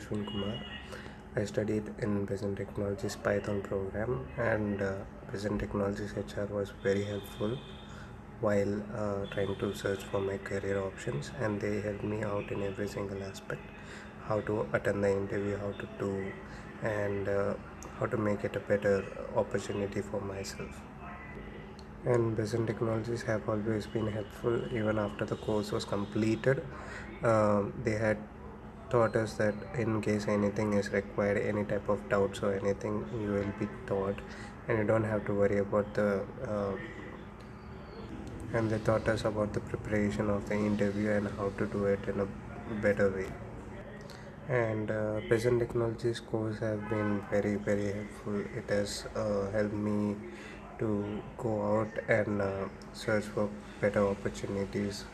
Ashwin Kumar. I studied in Besant Technologies Python program, and Besant Technologies HR was very helpful while trying to search for my career options, and they helped me out in every single aspect: how to attend the interview, how to do, and how to make it a better opportunity for myself. And Besant Technologies have always been helpful even after the course was completed. They had taught us that in case anything is required, any type of doubts or anything, you will be taught, and you don't have to worry about and they taught us about the preparation of the interview and how to do it in a better way. And present technologies course have been very helpful. It has helped me to go out and search for better opportunities